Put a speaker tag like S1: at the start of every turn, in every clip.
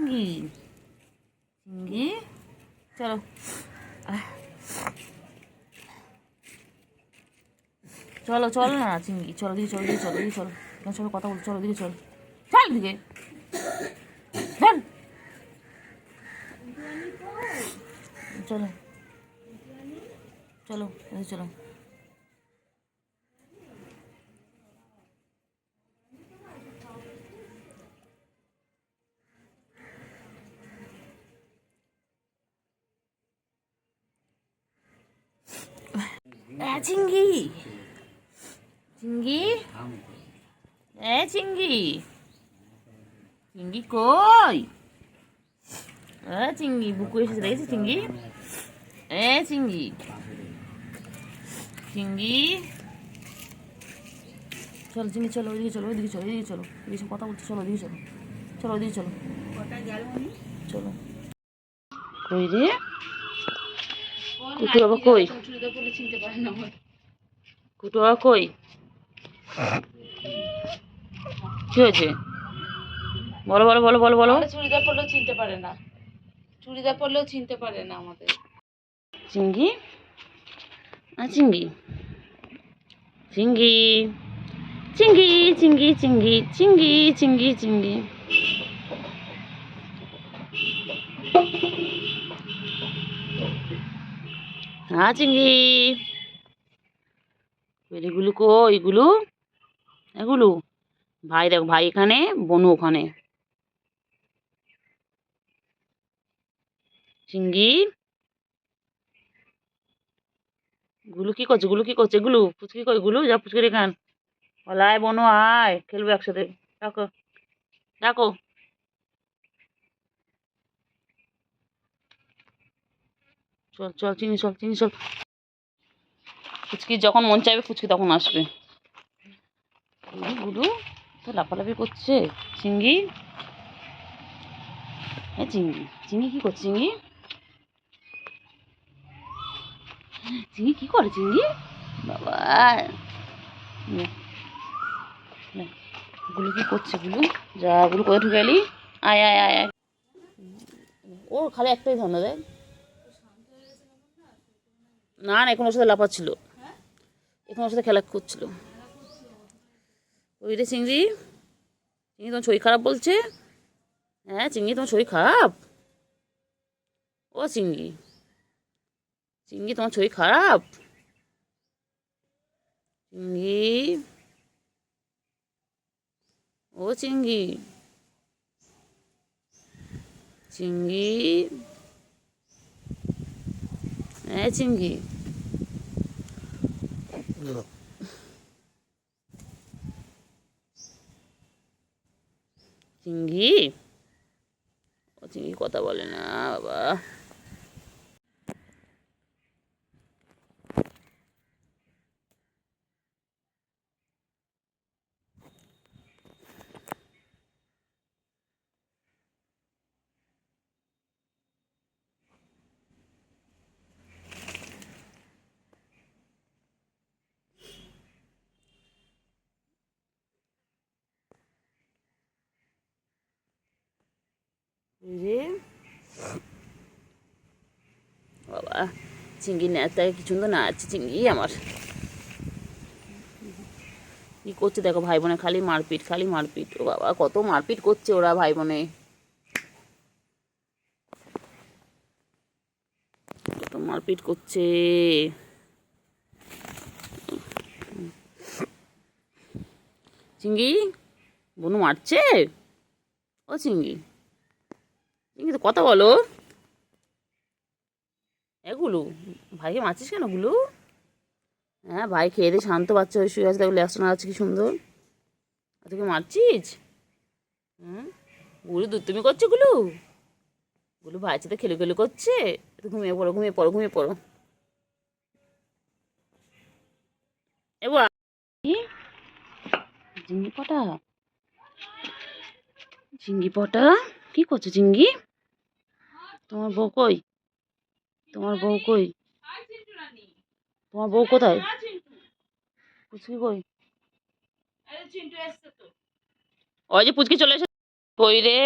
S1: চিঙ্গি চিঙ্গি চলো চলো চলো না চিঙ্গি চলো দিকে চলো দিকে চলো দিকে চলো চলো কথা বলছো চলো দিকে চলো চল দিকে চলো চলো চলো চিঙ্গি চিঙ্গি চিঙ্গি চিঙ্গি কই চিঙ্গি বুকু এসেছে দেখেছি চিঙ্গি চিঙ্গি চিঙ্গি চলো চিঙ্গি চলো ওইদিকে চলো ওইদিকে চলো ওইদিকে চলো এদিকে কথা বলছো চলো ওইদিকে চলো চলো ওইদিকে চলো চলো কই রে কুটু বাবা কই কুটু বাবা কই কি হয়েছে বলো বলো বলো বলো বলো
S2: চুড়িদার পরলেও চিনতে পারে না চুড়িদার পরলেও চিনতে পারে না আমাদের
S1: চিঙ্গি চিঙ্গি চিঙ্গি চিঙ্গি চিঙ্গি চিঙ্গি চিঙ্গি চিঙ্গি চিঙ্গি চিঙ্গি এগুলো কই এগুলো এগুলো ভাই দেখো ভাই এখানে বনু ওখানে চিঙ্গি গুলু কি করছে গুলু কি করছে গুলু ফুচকি কই গুলু যা ফুচকি রে খান আয় বনু আয় খেলবো একসাথে ডাকো ডাকো চল চল চিনি চল চিনি চল ফুচকি যখন মন চাইবে ফুচকি তখন আসবে গুলু তো লাফালাফি করছে চিঙ্গি হ্যাঁ চিঙ্গি চিঙ্গি কি করছে চিঙ্গি চিঙ্গি কি করে চিঙ্গি বাবা গুলো কি করছে গুলো যা গুলো কোথায় ঢুকে এলি আয় আয় আয় আয় ওর খালি একটাই ধান্দা দেয় না না এখন ওর সাথে লাফাচ্ছিল এখন ওর সাথে খেলা করছিল ওই রে চিংড়ি চিংড়ি তোমার শরীর খারাপ বলছে হ্যাঁ চিংড়ি তোমার শরীর খারাপ ও চিংড়ি চিংড়ি তোমার শরীর খারাপ চিংড়ি ও চিংড়ি চিংড়ি হ্যাঁ চিংড়ি চিংড়ি ও চিংড়ি কথা বলে না বাবা রে বাবা চিংড়ি নেতায় কি সুন্দর নাচছে চিংড়ি আমার কি করছে দেখো ভাই বোনে খালি মারপিট ও বাবা কত মারপিট করছে ওরা ভাই বোনে কত মারপিট করছে চিংড়ি বনু মারছে ও চিংড়ি চিংড়ি তো কথা বলো এগুলো ভাইকে মারছিস কেন গুলো হ্যাঁ ভাই খেয়ে দিয়ে শান্ত বাচ্চা হয়ে শুয়ে আছে দেখো লেকশন আছে কি সুন্দর আর তোকে মারছিস গুলো দুধ করছো গুলো গুলো ভাইয়ের সাথে খেলে খেলে করছে ঘুমিয়ে পড়ো ঘুমিয়ে পড়ো ঘুমিয়ে পড়ো এবার চিংড়ি পটা চিংড়ি পটা কি করছো চিংড়ি তোমার বউ কই তোমার বউ কই তোমার বউ কোথায় পুচকি কই ওই যে পুচকি চলে এসে কই রে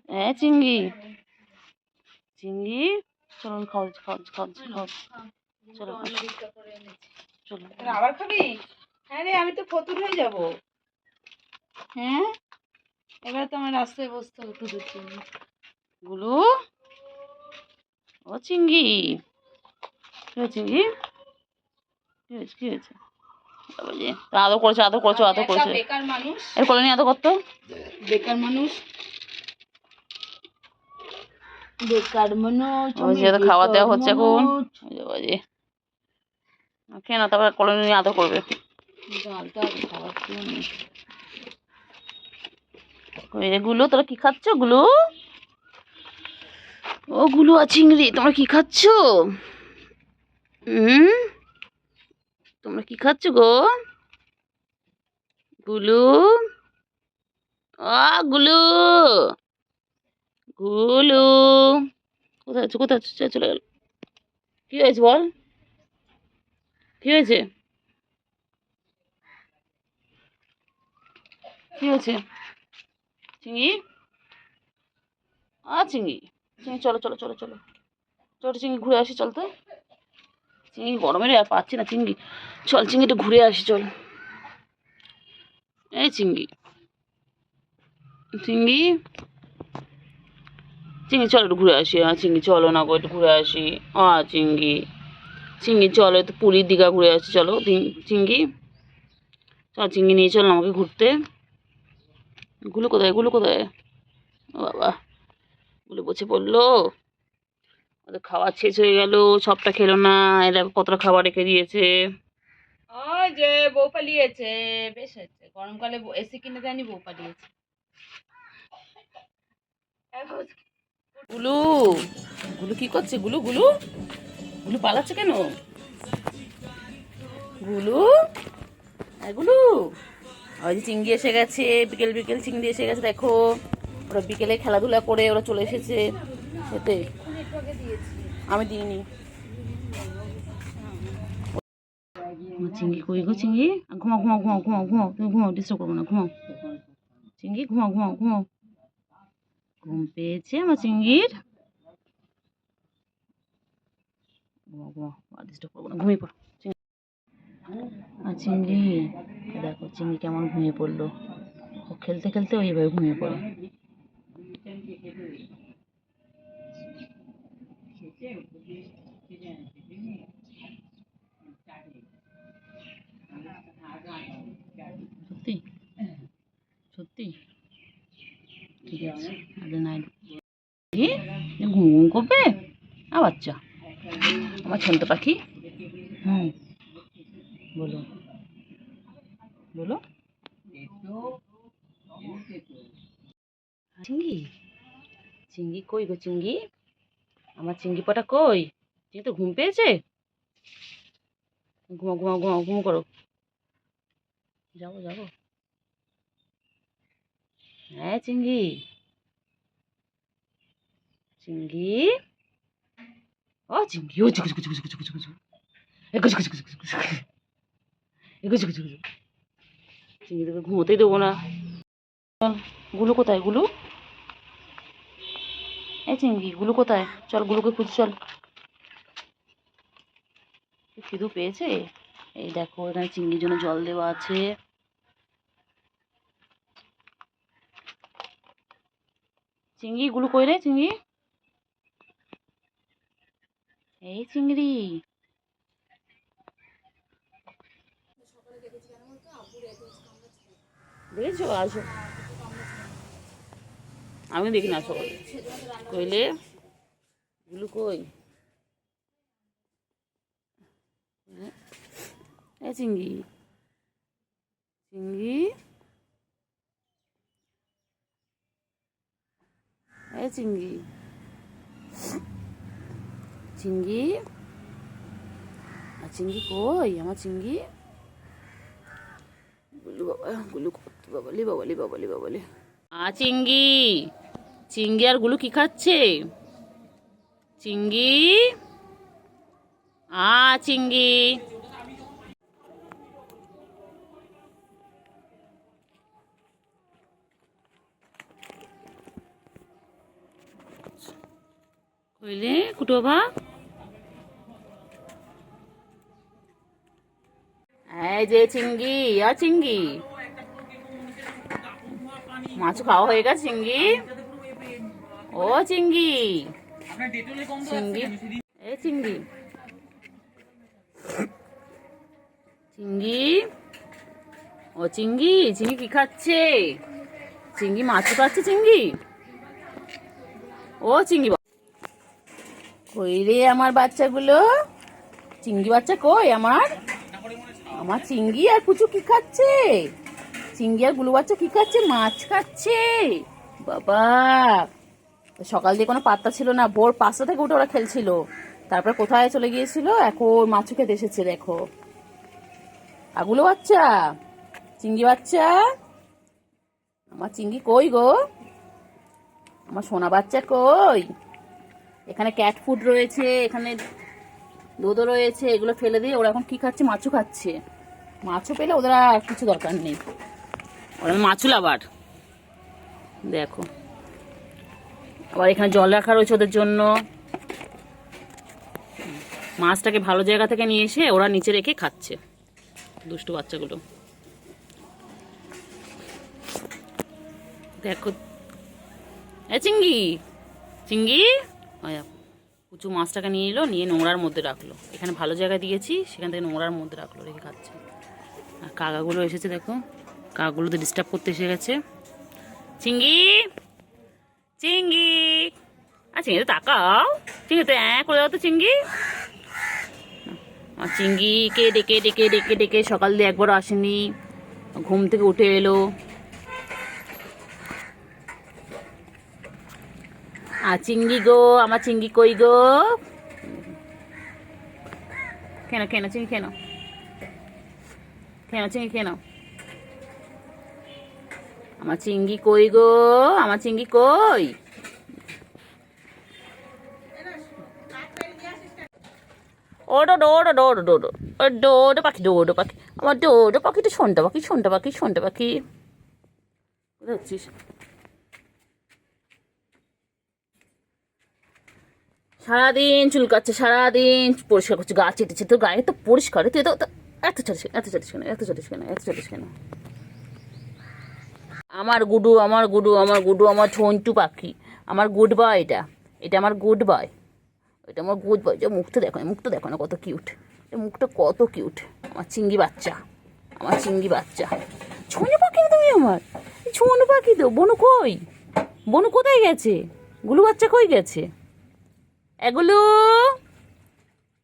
S1: হ্যাঁ চিংড়ি, চিংড়ি চলো খাও খাও খাও খাও, চলো চলো।
S2: আবার খাবি? হ্যাঁ রে, আমি তো ফতুর হয়ে যাব। হ্যাঁ, এবার তো আমার রাস্তায় বসতে হবে পুজোর জন্য।
S1: গুলু, ও চিংড়ি, কি হয়েছে চিংড়ি, কি হয়েছে কি হয়েছে? আদর করেছে আদর করেছে আদর করেছে।
S2: বেকার মানুষ,
S1: এর কোলে নিয়ে আদর করতো।
S2: বেকার মানুষ, বেকার মানুষ।
S1: ওই যে খাবার দেওয়া হচ্ছে এখন। খেয়ে না, তারপর কোলে নিয়ে আদর করবে। গুলো তোরা কি খাচ্ছ গুলো? ও গুলো আর চিংড়ি, তোমরা কি খাচ্ছ? তোমরা কি খাচ্ছ গো? গুলু, গুলু, গুলু, কোথায় আছো কোথায় আছো? চলে গেল। কি হয়েছে বল, কি হয়েছে, কি হয়েছে? চিংড়ি, চিংড়ি, চিংড়ি চলো চলো চলো চলো চলো চিংড়ি ঘুরে আসি, চল তো। চিংড়ি গরমে আর পাচ্ছি না চিংড়ি, চল চিংড়ি একটু ঘুরে আসি চল। এই চিংড়ি, চিংড়ি, চিংড়ি চলো একটু ঘুরে আসি। চিংড়ি চলো না গো, একটু ঘুরে আসি। চিংড়ি, চিংড়ি চলো একটু পুরীর দীঘা ঘুরে আসি চলো। চিংড়ি চল, চিংড়ি নিয়ে চল আমাকে ঘুরতে। গুলো কোথায়, গুলো কোথায়? ও বাবা, গুলো বসে পড়লো। ওদের খাবার শেষ হয়ে গেল, সবটা খেলো না। এরা কতটা খাবার রেখে দিয়েছে।
S2: ওই যে বউ পালিয়েছে, বেশ হয়েছে। গরমকালে এসি কিনে দেয়নি, বউ পালিয়েছে।
S1: গুলু, গুলু কি করছে? গুলু গুলু, গুলু পালাচ্ছে কেন? গুলু, গুলু, ওই যে চিংড়ি এসে গেছে, বিকেল বিকেল চিংড়ি এসে গেছে দেখো। ওরা বিকেলে খেলাধুলা করে ওরা চলে এসেছে খেতে। আমি দিইনি। চিংড়ি কই গো চিংড়ি? ঘুমাও ঘুমাও ঘুমাও ঘুমাও ঘুমাও, তুমি ঘুমাও, ডিস্টার্ব করবো না, ঘুমাও চিংড়ি, ঘুমাও ঘুমাও ঘুমাও। ঘুম পেয়েছে আমার চিংড়ির। ঘুমাও ঘুমাও, ডিস্টার্ব করবো না, ঘুমিয়ে পড়ো। আর চিংড়ি দেখো, চিংড়ি কেমন ঘুমিয়ে পড়লো। ও খেলতে খেলতে ওইভাবে ঘুমিয়ে পড়ে। সত্যি সত্যি, ঠিক আছে। নাই ঘুম ঘুম করবে বাচ্চা, আমার ছোট পাখি। বলো বলো। চিংড়ি, চিংড়ি কই গো চিংড়ি? আমার চিংড়ি পাটা কই? চিংড়ি তো ঘুম পেয়েছে। ঘুমাও ঘুমাও ঘুমাও, ঘুম করো। যাবো যাবো। হ্যাঁ চিংড়ি, চিংড়ি, চিংড়ি, ও চিকু চিকু চিকু চিকু চিকু চিকু, এগো চিকু চিকু চিকু চিকু, এগো চিকু চিকু চিকু। চিংড়ি তোকে ঘুমোতেই দেবো না। গুলো কোথায় গুলো? এই চিংড়ি, গুলো কোথায়? চল গুলোকে খুঁজ চল। খিদু পেয়েছে। এই দেখো এখানে চিংড়ির জন্য জল দেওয়া আছে। চিংড়ি, গুলো কই রে চিংড়ি? এই চিংড়ি, দেখেছো? আসো, আমি দেখি না সকালে। কইলে গুলো কই? এই চিংড়ি, চিংড়ি, এই চিংড়ি, চিংড়ি, আর চিংড়ি কই আমার চিংড়ি? গুলু বাবা, গুলু বাবালি বাবালি বাবালি বাবালি। চিংড়ি, চিংড়ি আর গুলু কি খাচ্ছে? চিংড়ি, চিংড়ি, কইলে কুটু বাবা, এই যে চিংড়ি, চিংড়ি মাছ খাওয়া হয়ে গেছে চিংড়ি। ও চিংড়ি, চিংড়ি, এই চিংড়ি, চিংড়ি, ও চিংড়ি, চিংড়ি কি খাচ্ছে? চিংড়ি মাছ খাচ্ছে চিংড়ি। ও চিংড়ি, কই রে আমার বাচ্চাগুলো? চিংড়ি বাচ্চা কই আমার? আমার চিংড়ি আর পুচু কি খাচ্ছে? চিংড়ি আর গুলু বাচ্চা কি খাচ্ছে? মাছ খাচ্ছে। বাবা, সকাল দিয়ে কোনো পাত্তা ছিল না, ভোর 5টা থেকে উঠে ওরা খেলছিল, তারপর কোথায় চলে গিয়েছিল, এখন মাছ খেতে এসেছে। দেখো আগুলো বাচ্চা, চিংড়ি বাচ্চা, আমার চিংড়ি কই গো? আমার সোনা বাচ্চা কই? এখানে ক্যাট ফুড রয়েছে, এখানে দুধও রয়েছে, এগুলো ফেলে দিয়ে ওরা এখন কি খাচ্ছে? মাছও খাচ্ছে। মাছও পেলে ওদের আর কিছু দরকার নেই, ওরা মাছও লাভার। দেখো আবার এখানে জল রাখা রয়েছে ওদের জন্য। মাছটাকে ভালো জায়গা থেকে নিয়ে এসে ওরা নিচে রেখে খাচ্ছে, দুষ্টু বাচ্চাগুলো। দেখো এ চিংড়ি, চিংড়ি, কুচু মাছটাকে নিয়ে এলো, নিয়ে নোংরার মধ্যে রাখলো। এখানে ভালো জায়গায় দিয়েছি, সেখান থেকে নোংরার মধ্যে রাখলো, রেখে খাচ্ছে। আর কাকাগুলো এসেছে, দেখো কাকাগুলোতে ডিস্টার্ব করতে এসে গেছে। চিংড়ি, চিংড়ি, চিংড়ি তাকাও, চিংড়ি তো করে দাও তো চিংড়ি। আর চিংড়িকে ডেকে ডেকে ডেকে ডেকে সকাল দিয়ে একবারও আসেনি, ঘুম থেকে উঠে এলো। আর চিংড়ি গো, আমার চিংড়ি কই গো? কেন কেন চিংড়ি কেন, কেন চিংড়ি কেন? আমার চিংড়ি কই গো? আমার চিংড়ি কই? ও ডোডো ডোডো ডোডো, ও ডোডো পাখি, ডোডো পাখি, আমার ডোডো পাখিটা, শোনটা পাখি, শোনটা পাখি, শোনটা পাখি। কোথায় হচ্ছিস? সারাদিন চুলকাচ্ছে, সারাদিন পরিষ্কার করছে, গা চেটেছে, তোর গায়ে তো পরিষ্কার, তুই তো এত চাটিস, এত চাটিস কেন, এত চাটিস কেন, এত চাটিস কেন? আমার গুডু, আমার গুডু, আমার গুডু, আমার ঝন্টু পাখি, আমার গুড বয়, এটা এটা আমার গুড বয়, এটা আমার গুড বয়। যে মুখটা দেখো, মুখটা দেখো না কত কিউট, এই মুখটা কত কিউট। আমার চিংড়ি বাচ্চা, আমার চিংড়ি বাচ্চা। ছোনো পাখি না তুমি আমার, ছোনো পাখি তো। বনু কই? বনু কোথায় গেছে? গুলু বাচ্চা কই গেছে? এগুলো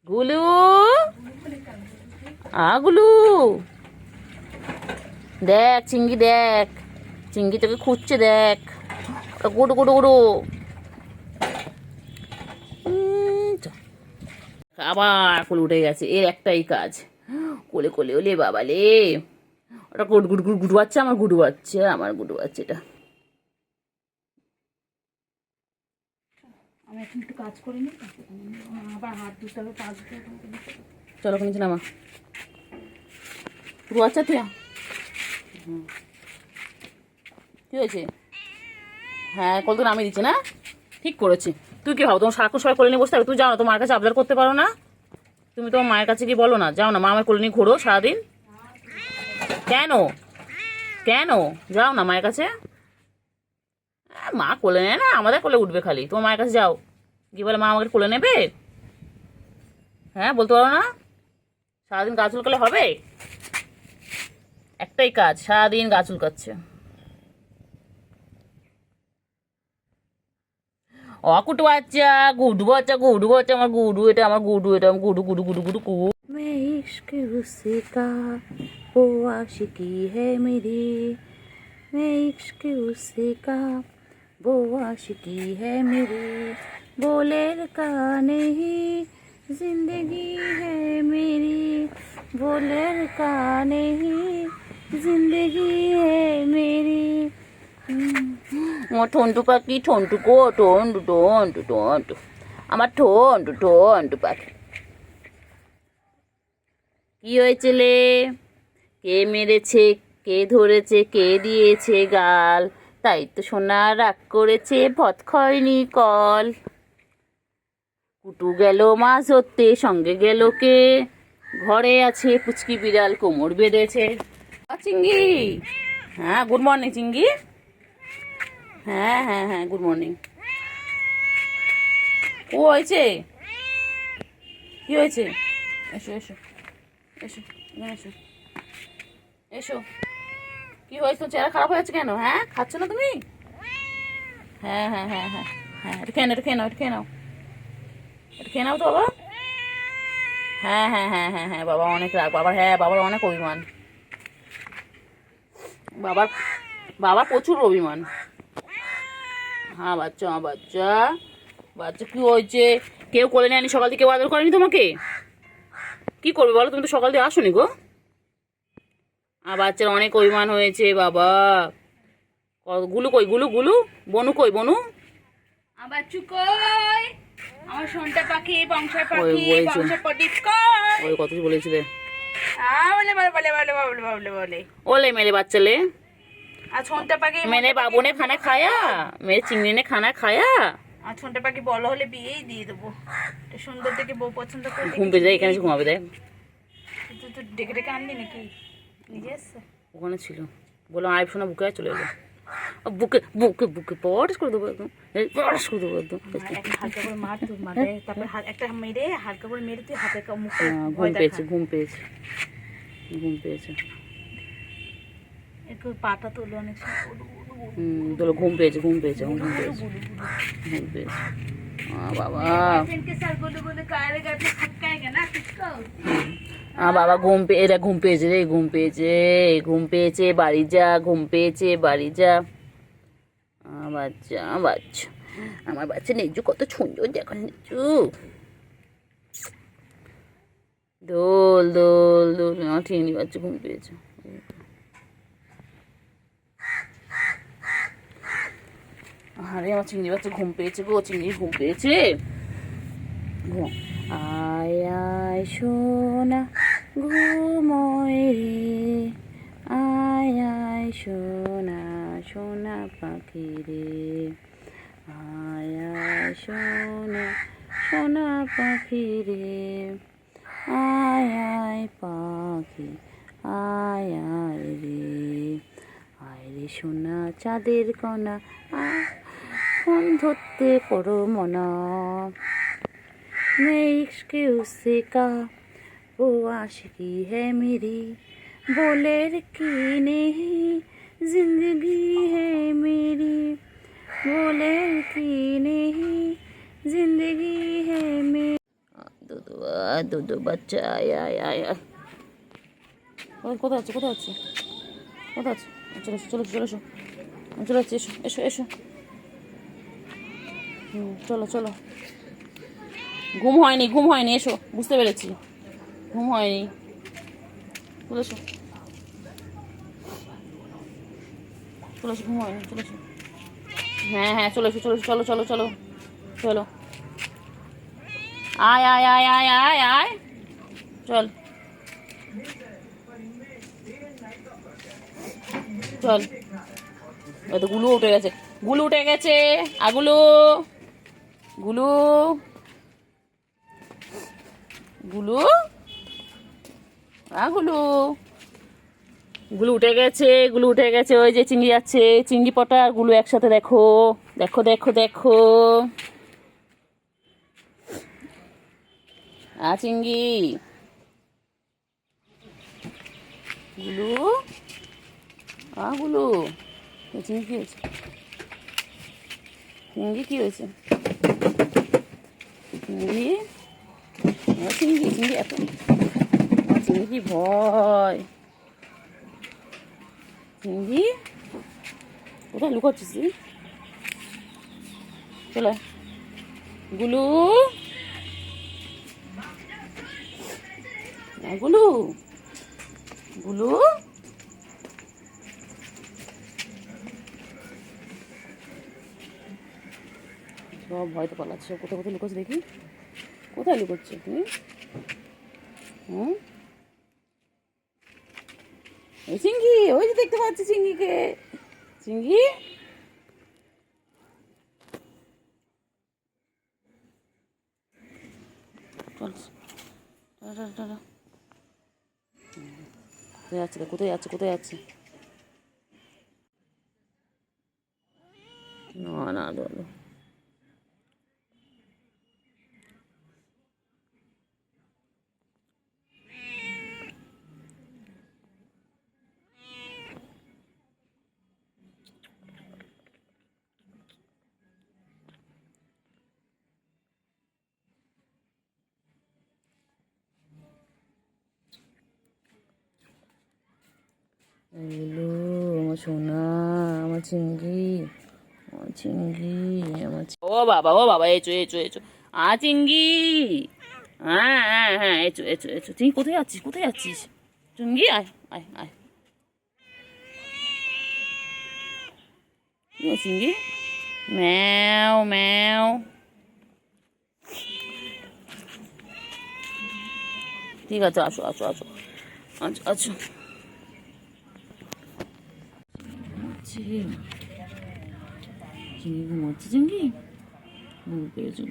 S1: গুলু, গুলু দেখ চিংড়ি, দেখ চিংড়ি তোকে খুঁজছে, দেখ গুডু গুডু গুডু। আবার কোলে উঠে গেছে, এর একটাই কাজ, কোলে কোলে। ওলে বাবা লে, ওটা গুড গুড গুড গুডু বাচ্চা, আমার গুডু বাচ্চা, আমার গুডু বাচ্চা এটা।
S2: আমি এখন একটু কাজ করে নিই, আবার হাত ধুতে হবে, পা ধুতে হবে।
S1: চলো নিচে নামা, গুডু বাচ্চা তুই। কি হয়েছে? হ্যাঁ কল তো নামিয়ে দিচ্ছে না, ঠিক করেছি। তুই কি ভাবো তোমার সারাক্ষণ সবাই কোলে নিয়ে বসতে হবে? তুই যাও না, তোমার কাছে আবদার করতে পারো না? তুমি তোমার মায়ের কাছে কি বলো না? যাও না, মা আমার কোলে নিয়ে ঘোরো সারাদিন। কেন কেন যাও না মায়ের কাছে? মা কোলে নেয় না, আমাদের কোলে উঠবে খালি। তোমার মায়ের কাছে যাও, কি বলে মা আমাকে কোলে নেবে? হ্যাঁ বলতে পারো না? সারাদিন গা চুলকালে হবে? একটাই কাজ, সারাদিন গা চুলকাচ্ছে। অকুটু বাচ্চা, গুডু বাচ্চা, গুডু বাচ্চা, আমার গুডু, এটা আমার গুডু, এটা আমার গুডু গুডু গুডু গুডু কু। मैं इश्क उससे का वो आशिकी है मेरी, मैं इश्क उससे का वो आशिकी है मेरी, बोलेर का नहीं जिंदगी है मेरी, बोलेर का नहीं जिंदगी है मेरी। আমার ঠন্টু পাখি, ঠন্টু গো, টন্টু টন্টু টন্টু, আমার ঠন্টু ঠন্টু পাখি। কি হয়েছে লে? কে মেরেছে, কে ধরেছে, কে দিয়েছে গাল? তাই তো সোনা রাগ করেছে, ভৎ খয়নি কল। কুটু গেল মাছ ধরতে, সঙ্গে গেল কে? ঘরে আছে পুচকি বিড়াল, কোমর বেঁধেছে। চিঙ্গি, হ্যাঁ গুড মর্নিং চিঙ্গি। হ্যাঁ হ্যাঁ হ্যাঁ গুড মর্নিং। ও হয়েছে, কি হয়েছে? এসো এসো এসো, এখানে এসো এসো। কি হয়েছে? তোর চেহারা খারাপ হয়েছে কেন? হ্যাঁ খাচ্ছ না তুমি? হ্যাঁ হ্যাঁ হ্যাঁ হ্যাঁ হ্যাঁ, এটা খেয়ে নাও, এটা খেয়ে নাও, এটা খেয়ে নাও, এটা খেয়ে নাও তো বাবা। হ্যাঁ হ্যাঁ হ্যাঁ হ্যাঁ হ্যাঁ, বাবা অনেক রাগ বাবার, হ্যাঁ বাবার অনেক অভিমান, বাবার বাবার প্রচুর অভিমান। হ্যাঁ বাচ্চা, আমার বাচ্চা, বাচ্চা কি হয়েছে? কেউ কোলে নেয়নি সকাল থেকে, কেউ আদর করেনি তোমাকে? কি করবে বলো, তুমি তো সকাল দিয়ে আসোনি গো। আর বাচ্চার অনেক অভিমান হয়েছে বাবা। গুলু কই, গুলু গুলু, বনু কই বনু?
S2: আবার চুকই আমার সোনটা পাখি, বংশের
S1: ওই
S2: পাখি,
S1: বলেছে,
S2: বংশের প্রদীপ কই?
S1: ওই কত কিছু বলেছিলে।
S2: বলে বলে বলে বলে বলে বলে বলে
S1: ওলে মেরে বাচ্চালে,
S2: আর সোনটা পাখি
S1: मैंने बाबू ने खाना खाया, मेरे चिंगड़ी ने खाना खाया।
S2: আর সোনটা পাখি বড় হলে বিয়েই দিয়ে দেবো। তো সুন্দর দেখে বউ পছন্দ করে
S1: ঘুম পেয়ে যায়, এখানে এসে ঘুমাবে দেখ।
S2: তুই তো ডেকে ডেকে আনলি নাকি? নিজে এসছে?
S1: ওখানে ছিল, বললাম আইফ শোনা, বুকে চলে এলো। বুকে বুকে বুকে পড়াশ করে দেবো একদম, পড়াশ করে দেবো একদম।
S2: একটা হালকা করে মার, তুই মারে তারপর একটা মেরে হালকা করে মেরে তুই হাতের মুখে
S1: ঘুম পেয়েছে, ঘুম পেয়েছে, ঘুম পেয়েছে।
S2: একটু পাটা তোলো অনেক
S1: তোলো, ঘুম পেয়েছে, ঘুম পেয়েছে, ঘুম পেয়েছে, ঘুম পেয়েছে। বাবা, বাবা ঘুম পেয়ে, এরা ঘুম পেয়েছে রে, ঘুম পেয়েছে, ঘুম পেয়েছে, বাড়ি যা, ঘুম পেয়েছে, বাড়ি যা। বাচ্চা, বাচ্চা, আমার বাচ্চা নেজু কত সুন্দর দেখো, নেজু দোল দোল দোল। আমার ঠিকনি বাচ্চা ঘুম পেয়েছে। আরে আমার চিংড়ি বাচ্চা ঘুম পেয়েছে গো, চিংড়ি ঘুম পেয়েছে। ঘুম, আয় আয় সোনা ঘুমোয় রে, আয় আয় সোনা সোনা পাখি রে, আয় আয় সোনা সোনা পাখি রে, আয় আয় পাখি, আয় আয় রে, আয় রে সোনা চাঁদের কণা, ফোন ধরতে করো মনা, मैं इश्क उससे का वो आशिकी है मेरी, बोले की नहीं जिंदगी है मेरी, बोले की नहीं जिंदगी है मेरी। दो दो बच्चा, आय आय आय आय। ওই কোথায় আছে, কোথায় আছে, কোথায় আছে? চলে এসো, চলে এসো, চলে এসো, চলে আসছি, এসো এসো এসো। চলো চলো, ঘুম হয়নি, ঘুম হয়নি, এসো, বুঝতে পেরেছি ঘুম হয়নি, চলে এসো, চলে এসো, ঘুম হয়নি, চলে এসো। হ্যাঁ হ্যাঁ চলে এসো, চলে এসো, চলো চলো চলো চলো, আয় আয় আয় আয় আয় আয়, চল চল। তো গুলু উঠে গেছে, গুলু উঠে গেছে, আগুলু গুলু গুলু, গুলু গুলু উঠে গেছে, গুলু উঠে গেছে। ওই যে চিংড়ি যাচ্ছে, চিংড়ি পটা আর গুলু একসাথে, দেখো দেখো দেখো দেখো। চিংড়ি, গুলু, গুলু, চিংড়ি কি হয়েছে? চিংড়ি কি হয়েছে? চিংড়ি, চিংড়ি চিংড়ি এত, চিংড়ি কি ভয়? চিংড়ি কোথায় লুকাচ্ছিস তুই? চলে গুলু, গুলু গুলু, সব ভয়তে পালাচ্ছে, কোথায় কোথায় লুকাচ্ছে দেখি, কোথায় লুকাচ্ছে তুমি? ওই চিংড়ি, ওই যে দেখতে পাচ্ছি চিংড়িকে, চিংড়ি চল টাটা টাটা। কোথায় যাচ্ছে কোথায় যাচ্ছে কোথায় যাচ্ছে? না না চলো। এগুলো আমার সোনা, আমার চিংড়ি, আমার চিংড়ি, ও বাবা এচো এচো এচো। চিংড়ি, হ্যাঁ হ্যাঁ হ্যাঁ, এচো এচো এচো। চিংড়ি কোথায় যাচ্ছিস কোথায় যাচ্ছিস? চিংড়ি আয় আয় আয়। কি হলো চিংড়ি? ম্যাও ম্যাও। ঠিক আছে, আসো আসো আসো, আচ্ছা আচ্ছা। চিংড়ি ঘুমাচ্ছে চিংড়ি। ঘুমিয়ে পেয়েছো,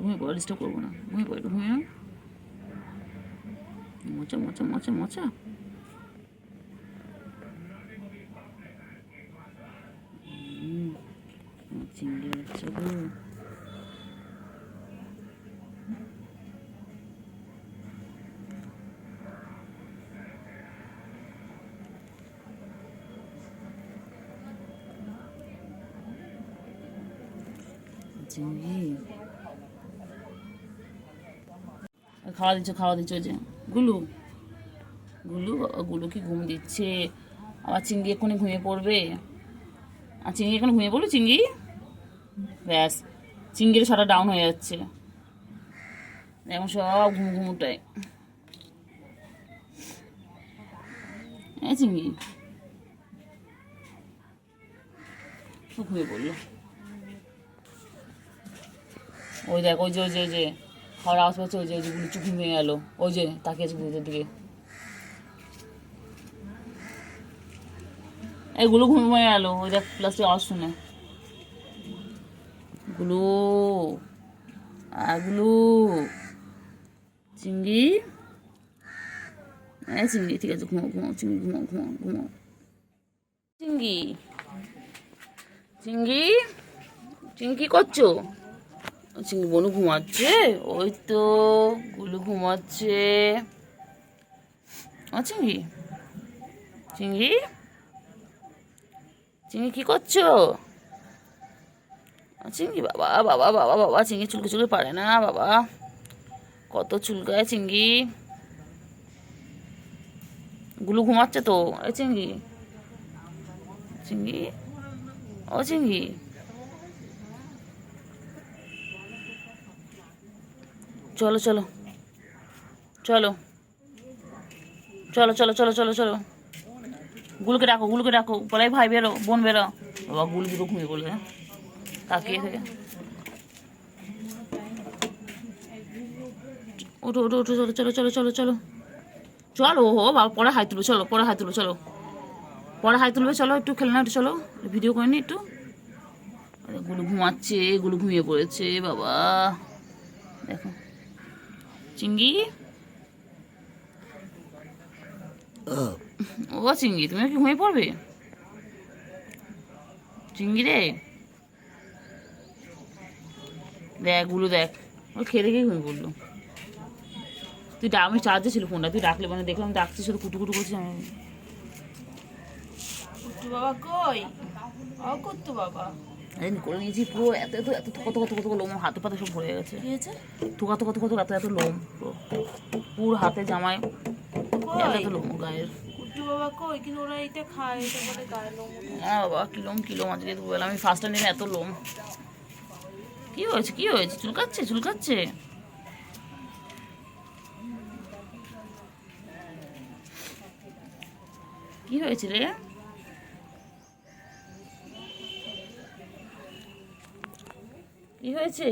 S1: ঘুমিয়ে পড়ো, ডিস্টার্ব করবো না, ঘুমিয়ে পড়ো, ঘুমিয়ে মোচা মোচা মোচা মোচা। চিংড়ি হচ্ছে গো। চিংড়ি খাওয়া দিচ্ছ খাওয়া দিচ্ছ, ওই যে গুলু গুলু, বাবা গুলু কি ঘুম দিচ্ছে। আবার চিংড়ি এক্ষুনি ঘুমিয়ে পড়বে। আর চিংড়ি এখন ঘুমিয়ে পড়লো চিংড়ি। ব্যাস, চিংড়ির সারা ডাউন হয়ে যাচ্ছে এখন, সব ঘুম ঘুমুটায়। হ্যাঁ চিংড়ি খুব ঘুমিয়ে পড়লো। ওই দেখ, ওই যে ওই যে ওই যে খাওয়ার আওয়াজ পাচ্ছে, ওই যে ওই যে গুলু চুপ ঘুমিয়ে গেল, ওই যে তাকিয়েছে গুলুদের দিকে। এগুলো ঘুমিয়ে গেল, ওই দেখ প্লাস্টিক আওয়াজ শুনে। গুলু গুলু, চিংড়ি, হ্যাঁ চিংড়ি ঠিক আছে, ঘুমাও ঘুমাও চিংড়ি, ঘুমাও ঘুমাও ঘুমাও। চিংড়ি চিংড়ি চিংড়ি কি করছো? চিংড়ি বনু ঘুমাচ্ছে, ওই তো গুলু ঘুমাচ্ছে। চিংড়ি চিংড়ি চিংড়ি কি করছো? চিংড়ি বাবা বাবা বাবা বাবা, চিংড়ি চুলকে চুলকে পারে না বাবা, কত চুলকায় চিংড়ি। গুলু ঘুমাচ্ছে তো, এই চিংড়ি চিংড়ি, ও চিংড়ি চলো চলো চলো চলো চলো চলো চলো চলো। গুলুকে ডাকো গুলুকে ডাকো, বলাই ভাই বেরো, বোন বেরো। বাবা গুলু দুটো ঘুমিয়ে পড়বে, তাকিয়ে থেকে। ওঠো ওঠো ওঠো, চলো চলো চলো চলো চলো চলো। ও বাবা পরে হাই তুলো, চলো পরে হাই তুলো, চলো পরে হাই তুলবে, চলো একটু খেলে না, একটু চলো ভিডিও করে নি একটু। গুলু ঘুমাচ্ছে, গুলু ঘুমিয়ে পড়েছে বাবা, দেখো। চিংড়ি, ও চিংড়ি তুমি কি ঘুমিয়ে পড়বে? চিংড়ি রে, দেখ গুলো দেখ, ও খেয়ে দেখেই ঘুমিয়ে পড়লো। তুই আমি চার্জে ছিল ফোনটা, তুই ডাকলে মানে দেখলাম ডাকছিস, শুধু কুটু কুটু করছিস। আমি
S2: কুট্টু বাবা কই? ও কুট্টু বাবা
S1: করে নিয়েছি পুরো, এত এত এত কত কত কত লোম, হাতে পাতে সব ভরে গেছে।
S2: কি হয়েছে?
S1: থুকা কত কত এত এত লোম, পুরো হাতে জামায় এত এত লোম গায়ের।
S2: কুট্টু বাবা কই? কিন্তু ওরা এটা খায়, এটা বলে গায়ে লোম ওঠে।
S1: হ্যাঁ বাবা, কিলোম কিলোম আজকে দুবেলা আমি ফার্স্ট টাইম এত লোম। কি হয়েছে কি হয়েছে? চুলকাচ্ছে চুলকাচ্ছে। কি হয়েছে রে? কি হয়েছে?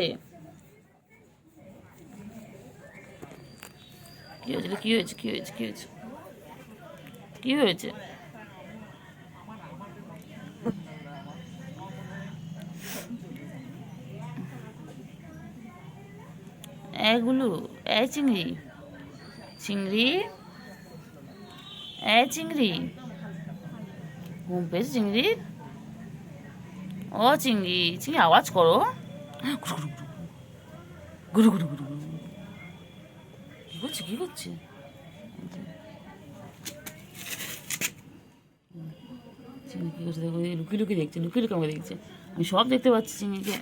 S1: কি হয়েছে রে? কি হয়েছে কি হয়েছে কি হয়েছে কি হয়েছে? এগুলো এই চিংড়ি চিংড়ি এই চিংড়ি ঘুম পেয়েছে চিংড়ি ও চিংড়ি চিংড়ি আওয়াজ করো গুরু গুরু গুরু গুরু কি করছে কি করছে চিংড়ি কি করছে দেখো লুকিয়ে লুকিয়ে দেখছে লুকিয়ে লুকিয়ে আমাকে দেখছে আমি সব দেখতে পাচ্ছি চিংড়িকে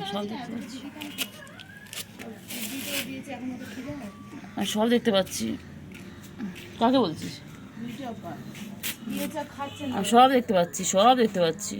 S1: সব দেখতে পাচ্ছি আমি সব দেখতে পাচ্ছি কাকে বলছিস আমি সব দেখতে পাচ্ছি সব দেখতে পাচ্ছি